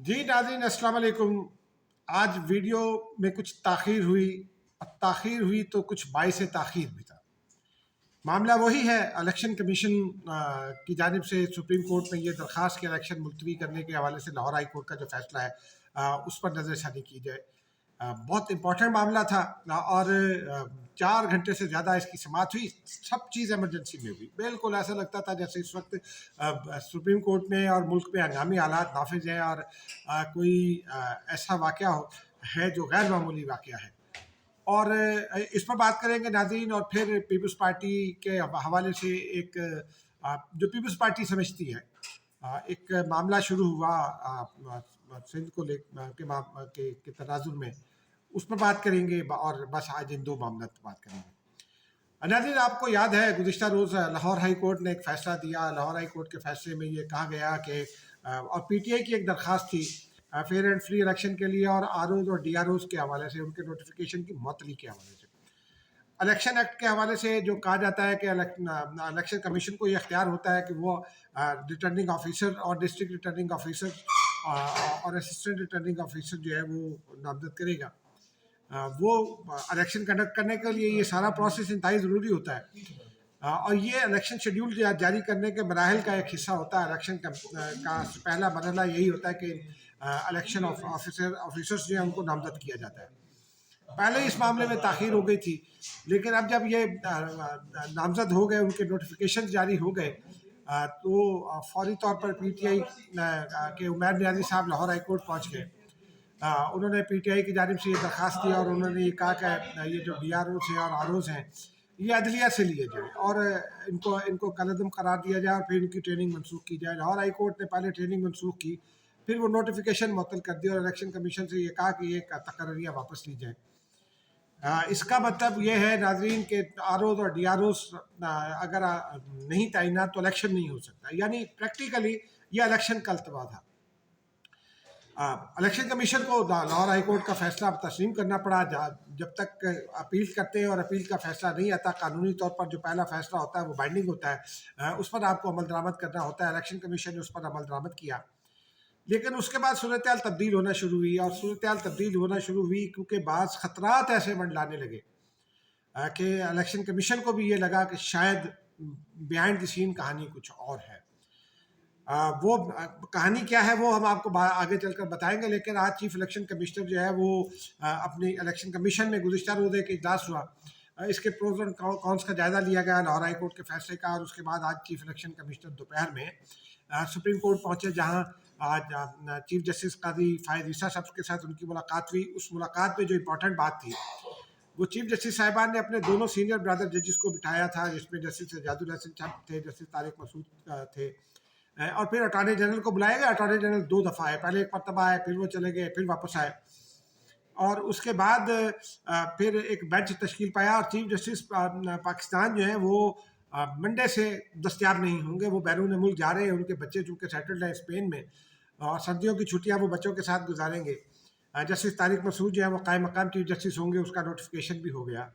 جی ناظرین السلام علیکم. آج ویڈیو میں کچھ تاخیر ہوئی تو کچھ باعث تاخیر بھی تھا. معاملہ وہی ہے، الیکشن کمیشن کی جانب سے سپریم کورٹ میں یہ درخواست کہ الیکشن ملتوی کرنے کے حوالے سے لاہور ہائی کورٹ کا جو فیصلہ ہے اس پر نظر ثانی کی جائے. بہت امپورٹنٹ معاملہ تھا اور 4 گھنٹے سے زیادہ اس کی سماعت ہوئی. سب چیز ایمرجنسی میں ہوئی. بالکل ایسا لگتا تھا جیسے اس وقت سپریم کورٹ میں اور ملک میں ہنگامی حالات نافذ ہیں اور کوئی ایسا واقعہ ہے جو غیر معمولی واقعہ ہے. اور اس پر بات کریں گے ناظرین. اور پھر پیپلز پارٹی کے حوالے سے ایک جو پیپلز پارٹی سمجھتی ہے ایک معاملہ شروع ہوا سندھ کو کے تناظر میں، اس پر بات کریں گے. اور بس آج ان دو معاملات پر بات کریں گے. ناظرین آپ کو یاد ہے گزشتہ روز لاہور ہائی کورٹ نے ایک فیصلہ دیا. لاہور ہائی کورٹ کے فیصلے میں یہ کہا گیا کہ اور پی ٹی آئی کی ایک درخواست تھی فیئر اینڈ فری الیکشن کے لیے اور آر اوز اور ڈی آر اوز کے حوالے سے، ان کے نوٹیفیکیشن کی معطلی کے حوالے سے. الیکشن ایکٹ کے حوالے سے جو کہا جاتا ہے کہ الیکشن کمیشن کو یہ اختیار ہوتا ہے کہ وہ ریٹرننگ آفیسر اور ڈسٹرکٹ ریٹرننگ آفیسر اور اسسٹنٹ ریٹرننگ آفیسر جو ہے وہ نامزد کرے گا. وہ الیکشن کنڈکٹ کرنے کے لیے یہ سارا پروسیس انتہائی ضروری ہوتا ہے اور یہ الیکشن شیڈیول جاری کرنے کے مراحل کا ایک حصہ ہوتا ہے. الیکشن کا پہلا مرحلہ یہی ہوتا ہے کہ الیکشن آفیسرز جو ہیں ان کو نامزد کیا جاتا ہے. پہلے اس معاملے میں تاخیر ہو گئی تھی، لیکن اب جب یہ نامزد ہو گئے، ان کے نوٹیفیکیشن جاری ہو گئے تو فوری طور پر پی ٹی آئی کے عمیر نیازی صاحب لاہور ہائی کورٹ پہنچ گئے. انہوں نے پی ٹی آئی کی جانب سے یہ درخواست دی اور انہوں نے یہ کہا کہ یہ جو ڈی آر اوز ہیں اور آر اوز ہیں یہ عدلیہ سے لیے جائیں اور ان کو کالعدم قرار دیا جائے اور پھر ان کی ٹریننگ منسوخ کی جائے. لاہور ہائی کورٹ نے پہلے ٹریننگ منسوخ کی، پھر وہ نوٹیفیکیشن معطل کر دی اور الیکشن کمیشن سے یہ کہا کہ یہ تقرریہ واپس لی جائے. اس کا مطلب یہ ہے ناظرین کہ آر اوز اور ڈی آر اوز اگر نہیں تعینات تو الیکشن نہیں ہو سکتا. یعنی پریکٹیکلی یہ الیکشن کا التوا تھا. الیکشن کمیشن کو لاہور ہائی کورٹ کا فیصلہ تسلیم کرنا پڑا. جب تک اپیل کرتے ہیں اور اپیل کا فیصلہ نہیں آتا، قانونی طور پر جو پہلا فیصلہ ہوتا ہے وہ بائنڈنگ ہوتا ہے، اس پر آپ کو عمل درآمد کرنا ہوتا ہے. الیکشن کمیشن نے اس پر عمل درآمد کیا، لیکن اس کے بعد صورتحال تبدیل ہونا شروع ہوئی. اور صورتحال تبدیل ہونا شروع ہوئی کیونکہ بعض خطرات ایسے منڈلانے لگے کہ الیکشن کمیشن کو بھی یہ لگا کہ شاید بیہائنڈ دی سین کہانی کچھ اور ہے. وہ کہانی کیا ہے وہ ہم آپ کو آگے چل کر بتائیں گے. لیکن آج چیف الیکشن کمشنر جو ہے وہ اپنی الیکشن کمیشن میں گزشتہ روز ایک اجلاس ہوا، اس کے پروز اینڈ کونس کا جائزہ لیا گیا لاہور ہائی کورٹ کے فیصلے کا. اور اس کے بعد آج چیف الیکشن کمشنر دوپہر میں سپریم کورٹ پہنچے، جہاں آج چیف جسٹس قاضی فائز عیسیٰ صاحب کے ساتھ ان کی ملاقات ہوئی. اس ملاقات میں جو امپورٹنٹ بات تھی وہ چیف جسٹس صاحبان نے اپنے دونوں سینئر برادر ججز کو بٹھایا تھا، جس میں جسٹس اعجاز الحسن صاحب تھے، جسٹس طارق مسعود تھے، اور پھر اٹارنی جنرل کو بلایا گیا. اٹارنی جنرل 2 دفعہ آئے، پہلے ایک مرتبہ آئے، پھر وہ چلے گئے، پھر واپس آئے. اور اس کے بعد پھر ایک بینچ تشکیل پایا. اور چیف جسٹس پاکستان جو ہیں وہ منڈے سے دستیاب نہیں ہوں گے. وہ بیرون ملک جا رہے ہیں. ان کے بچے چونکہ سیٹلڈ ہیں اسپین میں اور سردیوں کی چھٹیاں وہ بچوں کے ساتھ گزاریں گے. جسٹس طارق مسعود جو ہیں وہ قائم مقام چیف جسٹس ہوں گے. اس کا نوٹیفیکیشن بھی ہو گیا.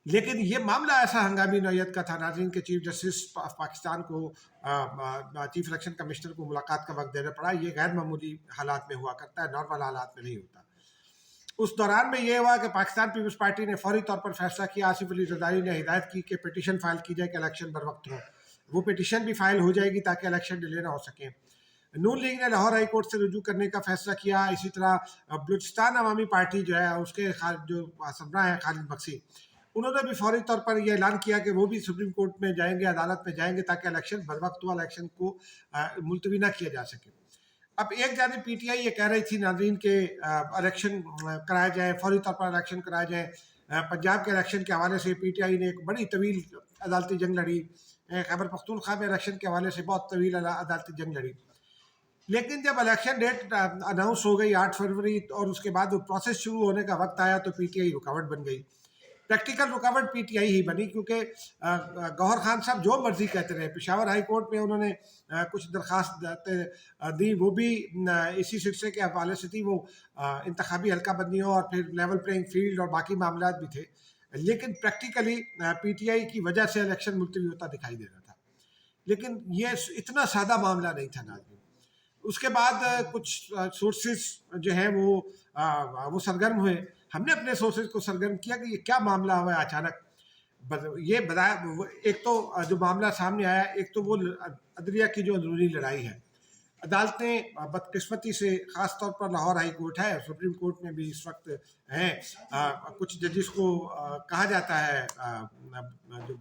لیکن یہ معاملہ ایسا ہنگامی نوعیت کا تھا ناظرین کہ چیف جسٹس پاکستان کو چیف الیکشن کمشنر کو ملاقات کا وقت دینا پڑا. یہ غیر معمولی حالات میں ہوا کرتا ہے، نارمل حالات میں نہیں ہوتا. اس دوران میں یہ ہوا کہ پاکستان پیپلز پارٹی نے فوری طور پر فیصلہ کیا. آصف علی زرداری نے ہدایت کی کہ پٹیشن فائل کی جائے کہ الیکشن بر وقت ہو. وہ پٹیشن بھی فائل ہو جائے گی تاکہ الیکشن ڈیلے نہ ہو سکے. نون لیگ نے لاہور ہائی کورٹ سے رجوع کرنے کا فیصلہ کیا. اسی طرح بلوچستان عوامی پارٹی جو ہے اس کے جو سربراہ ہیں خالد بخشی، انہوں نے بھی فوری طور پر یہ اعلان کیا کہ وہ بھی سپریم کورٹ میں جائیں گے، عدالت میں جائیں گے تاکہ الیکشن بر وقت ہو، الیکشن کو ملتوی نہ کیا جا سکے. اب ایک جانب پی ٹی آئی یہ کہہ رہی تھی ناظرین کہ الیکشن کرائے جائیں، فوری طور پر الیکشن کرائے جائیں. پنجاب کے الیکشن کے حوالے سے پی ٹی آئی نے ایک بڑی طویل عدالتی جنگ لڑی. خیبر پختونخوا میں الیکشن کے حوالے سے بہت طویل عدالتی جنگ لڑی. لیکن جب الیکشن ڈیٹ اناؤنس ہو گئی 8 فروری اور اس کے بعد وہ پروسیس شروع ہونے کا وقت آیا تو پی ٹی آئی رکاوٹ بن گئی. پریکٹیکل رکاوٹ پی ٹی آئی ہی بنی کیونکہ گوہر خان صاحب جو مرضی کہتے رہے. پشاور ہائی کورٹ میں انہوں نے کچھ درخواست دی، وہ بھی اسی سلسلے کے حوالے سے تھی. وہ انتخابی حلقہ بندیوں اور پھر لیول پلینگ فیلڈ اور باقی معاملات بھی تھے. لیکن پریکٹیکلی پی ٹی آئی کی وجہ سے الیکشن ملتوی ہوتا دکھائی دے رہا تھا. لیکن یہ اتنا سادہ معاملہ نہیں تھا ناظرین. اس کے بعد کچھ سورسز جو ہیں وہ سرگرم ہوئے. ہم نے اپنے سورسز کو سرگرم کیا کہ یہ کیا معاملہ ہوا ہے اچانک. یہ بتایا ایک تو جو معاملہ سامنے آیا، ایک تو وہ عدلیہ کی جو اندرونی لڑائی ہے. عدالتیں بدقسمتی سے، خاص طور پر لاہور ہائی کورٹ ہے، سپریم کورٹ میں بھی اس وقت ہیں کچھ ججز کو کہا جاتا ہے جو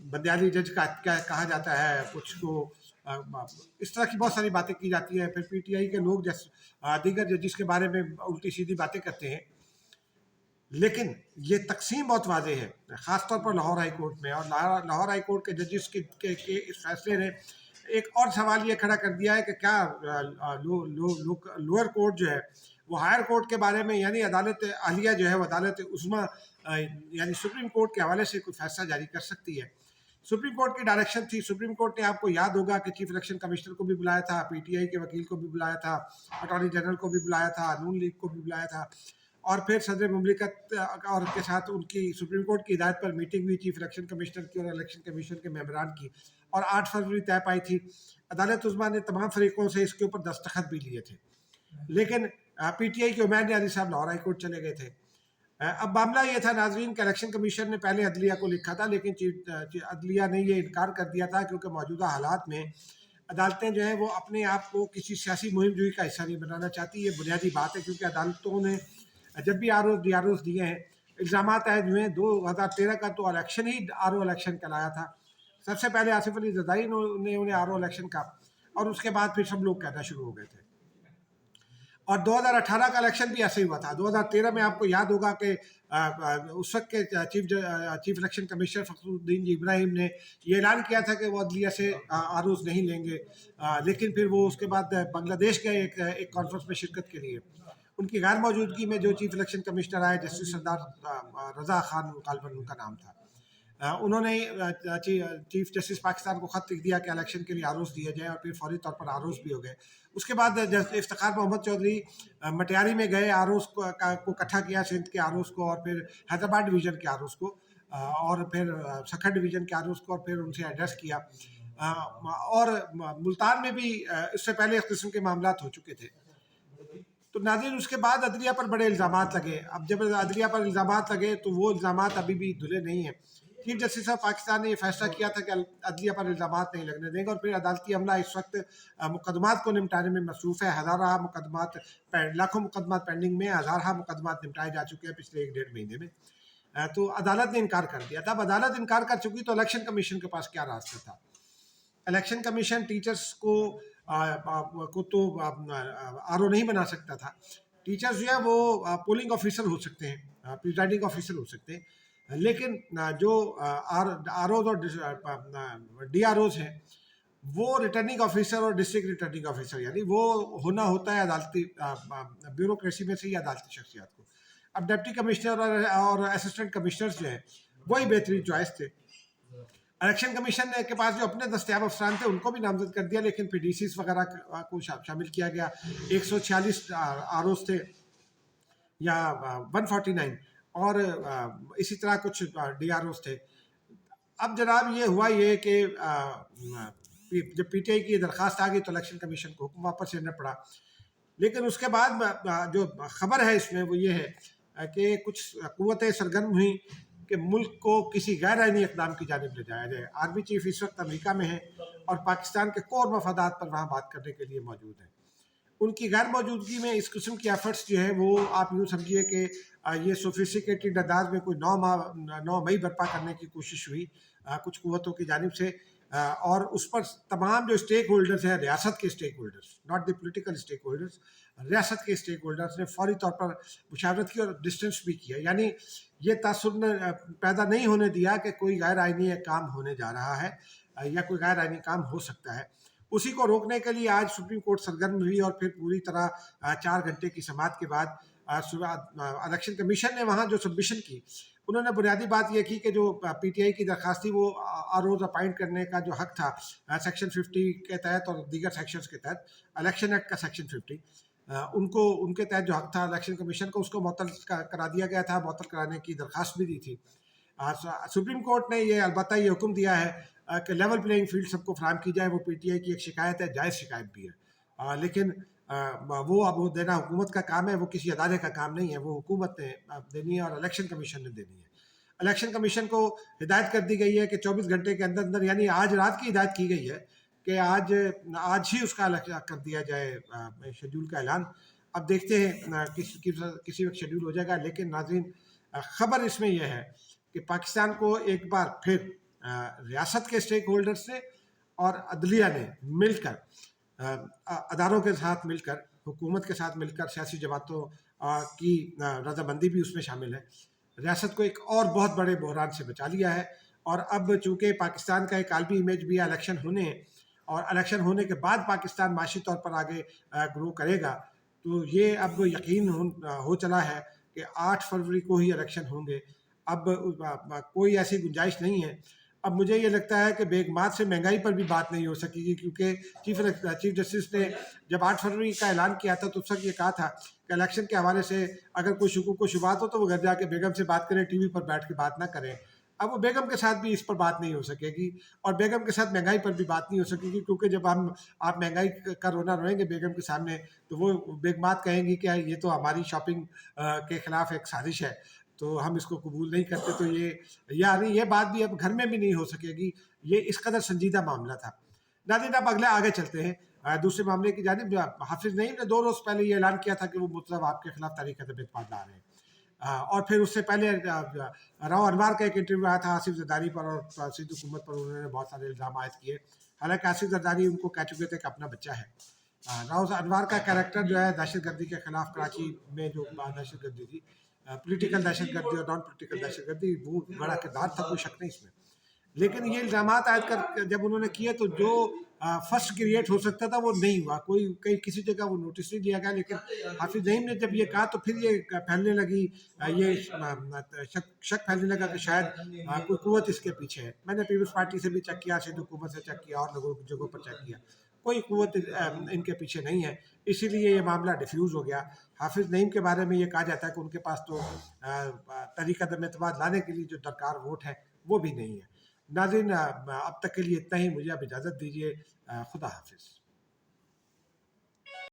بندیالی جج کا کہا جاتا ہے، کچھ کو اس طرح کی بہت ساری باتیں کی جاتی ہیں. پھر پی ٹی آئی کے لوگ دیگر ججز کے بارے میں الٹی سیدھی باتیں کرتے ہیں. لیکن یہ تقسیم بہت واضح ہے، خاص طور پر لاہور ہائی کورٹ میں. اور لاہور ہائی کورٹ کے ججز کے اس فیصلے نے ایک اور سوال یہ کھڑا کر دیا ہے کہ کیا لوئر کورٹ جو ہے وہ ہائر کورٹ کے بارے میں، یعنی عدالت عالیہ جو ہے وہ عدالت عظمیٰ یعنی سپریم کورٹ کے حوالے سے کوئی فیصلہ جاری کر سکتی ہے. سپریم کورٹ کی ڈائریکشن تھی. سپریم کورٹ نے، آپ کو یاد ہوگا کہ چیف الیکشن کمشنر کو بھی بلایا تھا، پی ٹی آئی کے وکیل کو بھی بلایا تھا، اٹارنی جنرل کو بھی بلایا تھا، نون لیگ کو بھی بلایا تھا، اور پھر صدر مملکت اور کے ساتھ ان کی سپریم کورٹ کی ہدایت پر میٹنگ ہوئی چیف الیکشن کمشنر کی اور الیکشن کمیشن کے ممبران کی، اور 8 فروری طے پائی تھی. عدالت عظمیٰ نے تمام فریقوں سے اس کے اوپر دستخط بھی لیے تھے. لیکن پی ٹی آئی کے عمیر نیازی صاحب لاہور ہائی کورٹ چلے گئے تھے. اب معاملہ یہ تھا ناظرین کہ الیکشن کمیشن نے پہلے عدلیہ کو لکھا تھا، لیکن عدلیہ نے یہ انکار کر دیا تھا کیونکہ موجودہ حالات میں عدالتیں جو ہیں وہ اپنے آپ کو کسی سیاسی مہم جوئی کا حصہ نہیں بنانا چاہتی. یہ بنیادی بات ہے، کیونکہ عدالتوں نے جب بھی ڈی آر اوز دیے ہیں، الزامات عائد ہوئے ہیں. 2013 کا تو الیکشن ہی آر او الیکشن کہلایا تھا. سب سے پہلے آصف علی زرداری نے انہیں آر او الیکشن کا، اور اس کے بعد پھر سب لوگ کہنا شروع ہو گئے تھے. اور 2018 کا الیکشن بھی ایسے ہی ہوا تھا. 2013 میں آپ کو یاد ہوگا کہ اس وقت کے چیف الیکشن کمشنر فخر الدین جی ابراہیم نے یہ اعلان کیا تھا کہ وہ عدلیہ سے آر اوز نہیں لیں گے. لیکن پھر وہ اس کے بعد بنگلہ دیش گئے ایک کانفرنس میں شرکت کے لیے. ان کی غیر موجودگی میں جو چیف الیکشن کمشنر آئے، جسٹس سردار رضا خان غالباً ان کا نام تھا، انہوں نے چیف جسٹس پاکستان کو خط لکھ دیا کہ الیکشن کے لیے آر اوز دیے جائیں، اور پھر فوری طور پر آر اوز بھی ہو گئے. اس کے بعد افتخار محمد چودھری مٹیاری میں گئے، آر اوز کو اکٹھا کیا، سندھ کے آر اوز کو، اور پھر حیدرآباد ڈویژن کے آر اوز کو، اور پھر سکھر ڈویژن کے آر اوز کو، اور پھر ان سے ایڈریس کیا. اور ملتان میں بھی اس سے پہلے اس قسم کے معاملات ہو چکے تھے. تو ناظرین، اس کے بعد عدلیہ پر بڑے الزامات لگے. اب جب عدلیہ پر الزامات لگے تو وہ الزامات ابھی بھی دھلے نہیں ہیں. چیف جسٹس آف پاکستان نے یہ فیصلہ کیا تھا کہ عدلیہ پر الزامات نہیں لگنے دیں گے، اور پھر عدالتی عملہ اس وقت مقدمات کو نمٹانے میں مصروف ہے. لاکھوں مقدمات پینڈنگ میں، ہزارہ مقدمات نمٹائے جا چکے ہیں پچھلے 1-1.5 مہینے میں. تو عدالت نے انکار کر دیا تھا. اب عدالت انکار کر چکی تو الیکشن کمیشن کے پاس کیا راستہ تھا؟ الیکشن کمیشن ٹیچرز کو تو آر او نہیں بنا سکتا تھا. ٹیچرز جو ہے وہ پولنگ آفیسر ہو سکتے ہیں، پریزائڈنگ آفیسر ہو سکتے ہیں، لیکن جو آر اوز اور ڈی آر اوز ہیں وہ ریٹرننگ آفیسر اور ڈسٹرکٹ ریٹرننگ آفیسر، یعنی وہ ہونا ہوتا ہے عدالتی بیوروکریسی میں سے ہی عدالتی شخصیات کو. اب ڈپٹی کمشنر اور اسسٹنٹ کمشنرز جو ہیں وہی بہترین چوائس تھے. الیکشن کمیشن کے پاس جو اپنے دستیاب افسران تھے ان کو بھی نامزد کر دیا، لیکن پھر ڈی سیز وغیرہ کو شامل کیا گیا. 146 آر اوز تھے یا 149، اور اسی طرح کچھ ڈی آر اوز تھے. اب جناب یہ ہوا یہ کہ جب پی ٹی آئی کی درخواست آ گئی تو الیکشن کمیشن کو حکم واپس لینا پڑا. لیکن اس کے بعد جو خبر ہے اس میں وہ یہ ہے کہ کچھ قوتیں سرگرم ہوئیں کہ ملک کو کسی غیر آئینی اقدام کی جانب لے جایا جائے. آرمی چیف اس وقت امریکہ میں ہیں اور پاکستان کے کور مفادات پر وہاں بات کرنے کے لیے موجود ہیں. ان کی غیر موجودگی میں اس قسم کی ایفرٹس جو ہیں وہ آپ یوں سمجھیے کہ یہ سوفیسٹیکیٹڈ انداز میں کوئی 9 مئی برپا کرنے کی کوشش ہوئی کچھ قوتوں کی جانب سے. اور اس پر تمام جو اسٹیک ہولڈرز ہیں، ریاست کے stake holders, not the political stake holders, ریاست کے اسٹیک ہولڈرز نے فوری طور پر مشاورت کی اور ڈسٹنس بھی کیا. یعنی یہ تاثر پیدا نہیں ہونے دیا کہ کوئی غیر آئینی کام ہونے جا رہا ہے یا کوئی غیر آئینی کام ہو سکتا ہے. اسی کو روکنے کے لیے آج سپریم کورٹ سرگرم ہوئی، اور پھر پوری طرح 4 گھنٹے کی سماعت کے بعد الیکشن کمیشن نے وہاں جو سبمیشن کی، انہوں نے بنیادی بات یہ کی کہ جو پی ٹی آئی کی درخواست تھی وہ آر اوز اپائنٹ کرنے کا جو حق تھا سیکشن 50 کے تحت اور دیگر سیکشنز کے تحت، الیکشن ایکٹ کا سیکشن 50، ان کے تحت جو حق تھا الیکشن کمیشن کو، اس کو معطل کرا دیا گیا تھا. معطل کرانے کی درخواست بھی دی تھی. سپریم کورٹ نے یہ البتہ یہ حکم دیا ہے کہ لیول پلینگ فیلڈ سب کو فراہم کی جائے. وہ پی ٹی آئی کی ایک شکایت ہے، جائز شکایت بھی ہے. لیکن وہ اب وہ دینا حکومت کا کام ہے، وہ کسی ادارے کا کام نہیں ہے، وہ حکومت نے دینی ہے اور الیکشن کمیشن نے دینی ہے۔ الیکشن کمیشن کو ہدایت کر دی گئی ہے کہ 24 گھنٹے کے اندر اندر، یعنی آج رات کی ہدایت کی گئی ہے کہ آج ہی اس کا کر دیا جائے شیڈول کا اعلان۔ اب دیکھتے ہیں کسی وقت شیڈول ہو جائے گا، لیکن ناظرین خبر اس میں یہ ہے کہ پاکستان کو ایک بار پھر ریاست کے اسٹیک ہولڈر سے اور عدلیہ نے مل کر، اداروں کے ساتھ مل کر، حکومت کے ساتھ مل کر، سیاسی جماعتوں کی رضامندی بھی اس میں شامل ہے، ریاست کو ایک اور بہت بڑے بحران سے بچا لیا ہے۔ اور اب چونکہ پاکستان کا ایک عالمی امیج بھی الیکشن ہونے ہیں، اور الیکشن ہونے کے بعد پاکستان معاشی طور پر آگے گرو کرے گا، تو یہ اب یقین ہو چلا ہے کہ 8 فروری کو ہی الیکشن ہوں گے۔ اب کوئی ایسی گنجائش نہیں ہے۔ اب مجھے یہ لگتا ہے کہ بیگمات سے مہنگائی پر بھی بات نہیں ہو سکے گی، کیونکہ چیف جسٹس نے جب 8 فروری کا اعلان کیا تھا تو اس وقت یہ کہا تھا کہ الیکشن کے حوالے سے اگر کوئی شکوک و شبہات ہو تو وہ گھر جا کے بیگم سے بات کریں، ٹی وی پر بیٹھ کے بات نہ کریں۔ اب وہ بیگم کے ساتھ بھی اس پر بات نہیں ہو سکے گی، اور بیگم کے ساتھ مہنگائی پر بھی بات نہیں ہو سکے گی، کیونکہ جب آپ مہنگائی کا رونا روئیں گے بیگم کے سامنے تو وہ بیگمات کہیں گی کہ یہ تو ہماری شاپنگ کے خلاف ایک سازش ہے، تو ہم اس کو قبول نہیں کرتے۔ تو یہ بات بھی اب گھر میں بھی نہیں ہو سکے گی، یہ اس قدر سنجیدہ معاملہ تھا۔ ناظرین اب آگے چلتے ہیں دوسرے معاملے کی جانب۔ حافظ نعیم نے 2 روز پہلے یہ اعلان کیا تھا کہ وہ مطلب آپ کے خلاف تحریک ادب اعتماد لا رہے ہیں، اور پھر اس سے پہلے راؤ انوار کا ایک انٹرویو آیا تھا آصف زرداری پر، اور سندھ حکومت پر انہوں نے بہت سارے الزام عائد کیے، حالانکہ آصف زرداری ان کو کہہ چکے تھے کہ اپنا بچہ ہے۔ راؤ انوار کا کیریکٹر جو ہے دہشت گردی کے خلاف کراچی میں جو دہشت گردی تھی، پولیٹیکل دہشت گردی اور نان پولیٹیکل دہشت گردی، وہ بڑا کردار تھا، کوئی شک نہیں اس میں۔ لیکن یہ الزامات عائد کر جب انہوں نے کیے تو جو فرسٹ کریٹ ہو سکتا تھا وہ نہیں ہوا، کسی جگہ وہ نوٹس نہیں لیا گیا۔ لیکن حافظ نعیم نے جب یہ کہا تو پھر یہ پھیلنے لگی، یہ شک پھیلنے لگا کہ شاید کوئی قوت اس کے پیچھے ہے۔ میں نے پیپلز پارٹی سے بھی چیک کیا، سندھ حکومت سے چیک کیا، اور لوگوں کی جگہوں پر چیک کیا، کوئی قوت ان کے پیچھے نہیں ہے، اسی لیے یہ معاملہ ڈیفیوز ہو گیا۔ حافظ نعیم کے بارے میں یہ کہا جاتا ہے کہ ان کے پاس تو تحریک عدم اعتماد لانے کے لیے جو درکار ووٹ ہے وہ بھی نہیں ہے۔ ناظرین اب تک کے لیے اتنا ہی، مجھے اب اجازت دیجیے، خدا حافظ۔